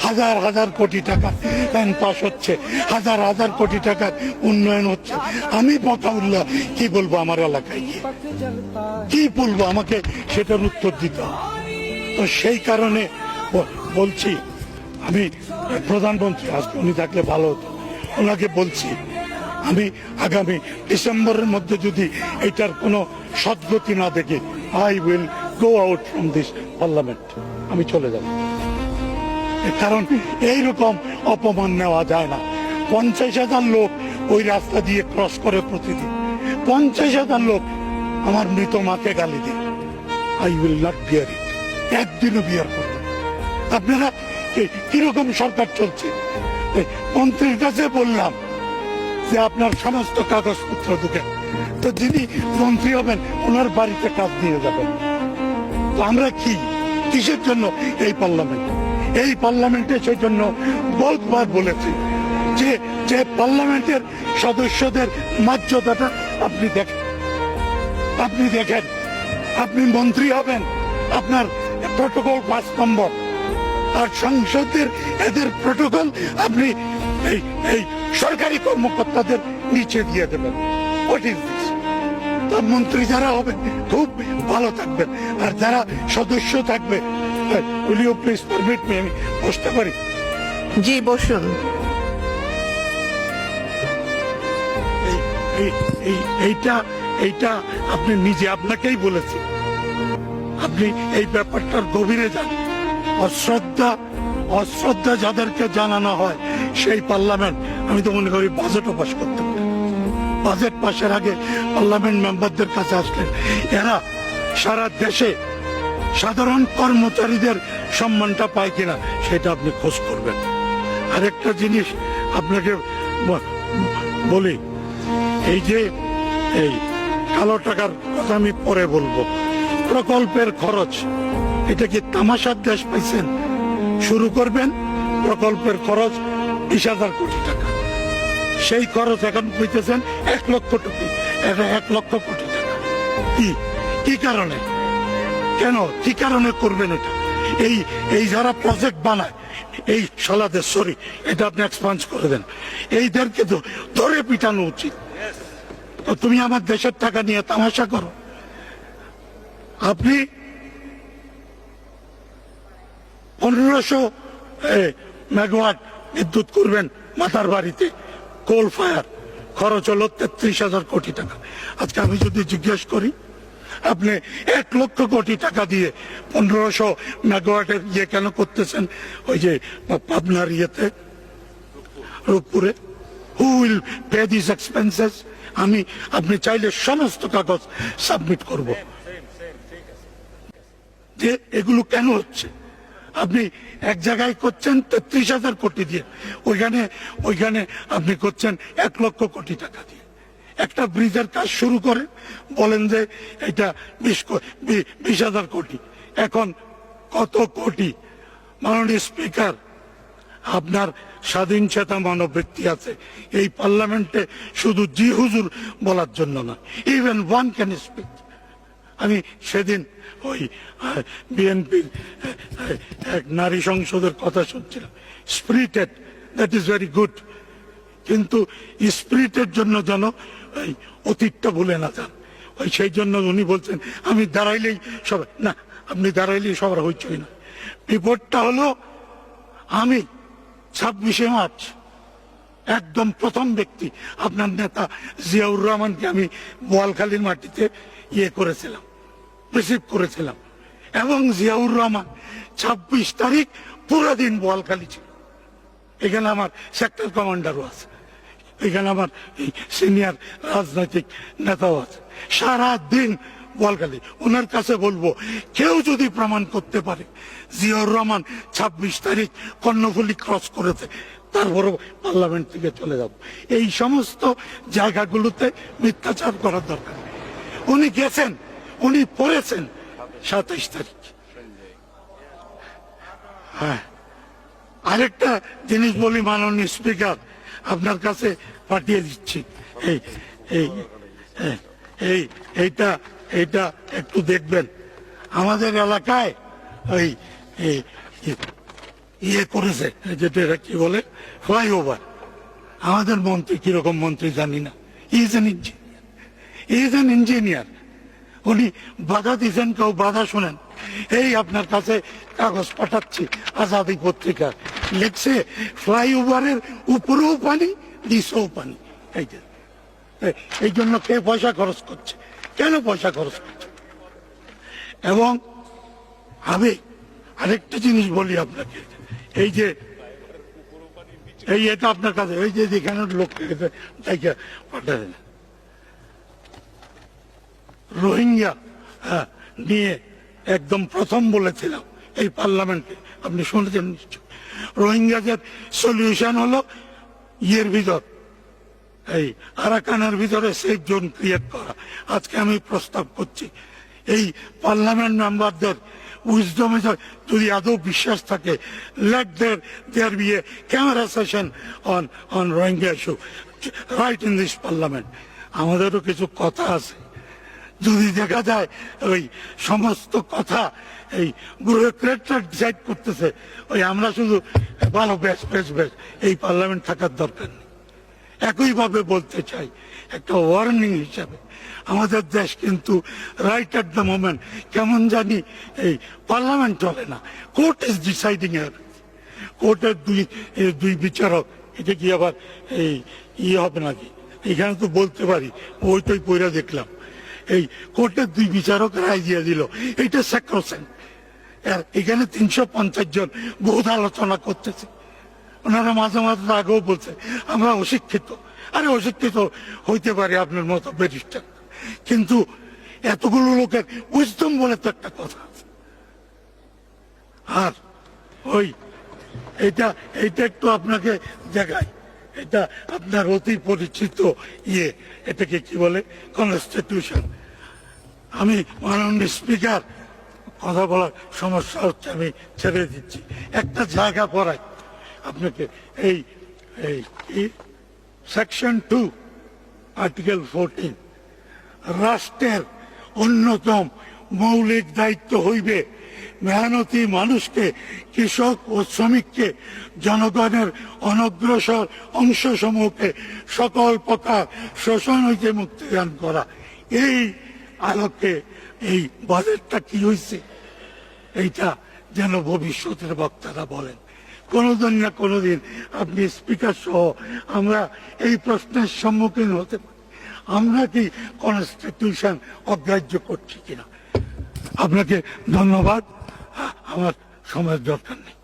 হাজার হাজার কোটি টাকা প্ল্যান পাস হচ্ছে, হাজার হাজার কোটি টাকার উন্নয়ন হচ্ছে। আমি বকাউল্লাহ কি বলবো আমার এলাকায় গিয়ে, কি বলবো? আমাকে সেটার উত্তর দিতে হবে। তো সেই কারণে বলছি, আমি প্রধানমন্ত্রী আজকে উনি থাকলে ভালো হতো, ওনাকে বলছি আমি আগামী ডিসেম্বরের মধ্যে যদি এটার কোনো সদ্গতি না দেখি, I will go out from this parliament, আমি চলে যাব। কারণ এইরকম অপমান নেওয়া যায় না। 50,000 লোক ওই রাস্তা দিয়ে ক্রস করে প্রতিদিন, 50,000 লোক আমার মৃত মাকে গালি দেয়। আই উইল নট বিয়ার ইট, একদিনও বিয়ার করবে। আপনারা কিরকম সরকার চলছে? মন্ত্রীর কাছে বললাম যে আপনার সমস্ত কাগজপত্র ঢুকে, তো যিনি মন্ত্রী হবেন ওনার বাড়িতে কাজ নিয়ে যাবেন। তো আমরা কিসের জন্য এই পার্লামেন্ট? এই পার্লামেন্টে সেই জন্য বহুতবার বলেছি যে পার্লামেন্টের সদস্যদের মর্যাদাটা আপনি দেখেন। আপনি মন্ত্রী হবেন, আপনার প্রটোকল 5 নম্বর, আর সংসদের এদের প্রটোকল আপনি এই সরকারি কর্মকর্তাদের নিচে দিয়ে দেবেন। What is this? মন্ত্রী যারা হবেন খুব ভালো থাকবেন, আর যারা সদস্য থাকবে, will you please permit me, আমি বসতে পারি? জি বসুন। এইটা আপনি নিজে আপনাকেই বলেছি, আপনি এই ব্যাপারটার গভীরে যান। অশ্রদ্ধা যাদেরকে জানানো হয় সেই পার্লামেন্ট, আমি তো মনে করি বাজেটও পাশ করতে পারি। বাজেট পাশের আগে পার্লামেন্ট মেম্বারদের কাছে আসলেন, এরা সারা দেশে সাধারণ কর্মচারীদের সম্মানটা পায় কিনা সেটা আপনি খোঁজ করবেন। আরেকটা জিনিস আপনাকে বলি, এই কালো টাকার কথা আমি পরে বলবো। প্রকল্পের খরচ, এটা কি তামাশার দেশ পাইছেন? শুরু করবেন, প্রকল্পের খরচ 20,000 কোটি টাকা, সেই খরচ এখন পেতেছেন 1 লক্ষ কোটি, 1 লক্ষ কোটি টাকা। কি কারণে? কেন, কি কারণে করবেন এটা? এই যারা প্রজেক্ট বানায়, এই শালাদের, সরি, এটা আপনি এক্সপান্স করে দেন। এইদেরকে তো ধরে পিটানো উচিত। তো তুমি আমার দেশের টাকা নিয়ে তামাশা করো। আপনি 1500 মেগাওয়াট বিদ্যুৎ করবেন মাতার বাড়িতে, কোল ফায়ার, খরচ হলো 33,000 কোটি টাকা। আজকে আমি যদি জিজ্ঞেস করি, আপনি 1 লক্ষ কোটি টাকা দিয়ে 1500 মেগাওয়াটের ইয়ে কেন করতেছেন ওই যে পাবনার ইয়েতে, রূপপুরে? Who will pay this expenses? আপনি চাইলে সমস্ত কাগজ সাবমিট করব যে এগুলো কেন হচ্ছে। আপনি এক জায়গায় করছেন 33,000 কোটি দিয়ে, ওইখানে আপনি করছেন 1 লক্ষ কোটি টাকা দিয়ে। একটা ব্রিজের কাজ শুরু করে বলেন যে এটা 20,000 কোটি, এখন কত কোটি? মাননীয় স্পিকার, আপনার স্বাধীন চেতা মানব ব্যক্তি আছে এই পার্লামেন্টে, শুধু জি হুজুর বলার জন্য না, ইভেন ওয়ান ক্যান স্পিক। আমি সেদিন ওই বিএনপির এক নারী সংসদের কথা শুনছিলাম, spirited, that is very good, কিন্তু স্পিরিটের জন্য যেন ওই অতীতটা ভুলে না যান। সেই জন্য উনি বলছেন আমি দাঁড়াইলেই সবাই, না, আপনি দাঁড়াইলেই সবার হইচই না। রিপোর্টটা হলো, আমি 26শে মার্চ একদম প্রথম ব্যক্তি আপনার নেতা জিয়াউর রহমানকে আমি বোয়ালখালীর মাটিতে করেছিলাম, রিসিভ করেছিলাম, এবং জিয়াউর রহমান 26 তারিখ পুরো দিন বোয়ালখালী ছিল। এখানে আমার সেক্টর কমান্ডারও আছে, এখানে আমার সিনিয়র রাজনৈতিক নেতাও আছে, সারা দিন বোয়ালখালী। ওনার কাছে বলবো, কেউ যদি প্রমাণ করতে পারে জিয়াউর রহমান 26 তারিখ কর্ণফুলী ক্রস করেছে, তারপরও পার্লামেন্ট থেকে চলে যাব। এই সমস্ত জায়গাগুলোতে মিথ্যাচার করার দরকার। উনি গেছেন, উনি পড়েছেন 27 তারিখ। হ্যাঁ, আরেকটা জিনিস বলি মাননীয় স্পিকার, আপনার কাছে পাঠিয়ে দিচ্ছি। এইটা একটু দেখবেন। আমাদের এলাকায় ওই ইয়ে করেছে, যেটা এরা কি বলে, ফ্লাইওভার। আমাদের মন্ত্রী কিরকম মন্ত্রী জানি না, ইজ অ্যান ইঞ্জিনিয়ার। উনি বাধা দিচ্ছেন, কেউ বাধা শোনেন। এই আপনার কাছে কাগজ পাঠাচ্ছি, আজাদি পত্রিকা লিখছে ফ্লাইওভারের উপরেও পানি, নিচেও পানি। এইটা এই জন্য কে পয়সা খরচ করছে, কেন পয়সা খরচ করছে? এবং আমি আরেকটা জিনিস বলি আপনাকে, এই যে এই এটা আপনার কাছে, এই যে যেখানে লোককে পাঠালেন রোহিঙ্গা নিয়ে একদম প্রথম বলেছিলাম এই পার্লামেন্টে, আপনি শুনেছেন নিশ্চয়। রোহিঙ্গাদের সলিউশন হলো ইয়ের ভিতর, এই আরাকানের ভিতরে সেফ জোন ক্রিয়েট করা। আজকে আমি প্রস্তাব করছি এই পার্লামেন্ট মেম্বারদের উইজডমে যদি আদৌ বিশ্বাস থাকে, let there be a camera session on Rohingya issue right in this parliament. আমাদেরও কিছু কথা আছে, যদি দেখা যায় ওই সমস্ত কথা এই ব্যুরোক্রেটরা ডিসাইড করতেছে, ওই আমরা শুধু ভালো বেশ বেশ বেশ, এই পার্লামেন্ট থাকার দরকার নেই। একইভাবে বলতে চাই একটা ওয়ার্নিং হিসাবে, আমাদের দেশ কিন্তু রাইট অ্যাট দ্য মোমেন্ট কেমন জানি এই পার্লামেন্ট চলে না, কোর্ট ইজ ডিসাইডিং এভরিথিং। কোর্টের দুই বিচারক, এটা কি আবার এই ইয়ে হবে নাকি? এখানে তো বলতে পারি, ওইটাই পড়া দেখলাম, এই কোর্টের দুই বিচারক রায় দিয়ে দিল, এটা স্যাক্রোসেন্ট। এখানে 350 জন বহুত আলোচনা করতেছে, ওনারা মাঝে মাঝে আগেও বলছে আমরা অশিক্ষিত। আরে অশিক্ষিত হইতে পারে আপনার মতো ব্যারিস্টার, কিন্তু এতগুলো লোকের উইজডম বলে তো একটা কথা আছে। আর ওই এইটা একটু আপনাকে দেখাই, এটা আপনার অতি পরিচিত ইয়ে, এটাকে কি বলে, কনস্টিটিউশন। আমি মাননীয় স্পিকার, কথা বলার সমস্যা হচ্ছে, আমি ছেড়ে দিচ্ছি, একটা জায়গা পড়াই আপনাকে। এই সেকশন 2 আর্টিকেল 14, রাষ্ট্রের অন্যতম মৌলিক দায়িত্ব হইবে মেহনতি মানুষকে, কৃষক ও শ্রমিককে, জনগণের অনগ্রসর অংশসমূহকে সকল প্রকার শোষণ হইতে মুক্তিদান করা। এই আলোকে এই বাজেটটা কি হয়েছে, এইটা যেন ভবিষ্যতের বক্তারা বলেন। কোনোদিন না কোনোদিন আপনি স্পিকার সহ আমরা এই প্রশ্নের সম্মুখীন হতে পারি, আমরা কি কনস্টিটিউশন অগ্রাহ্য করছি কিনা। আপনাকে ধন্যবাদ, আমার সময়ের দরকার নেই।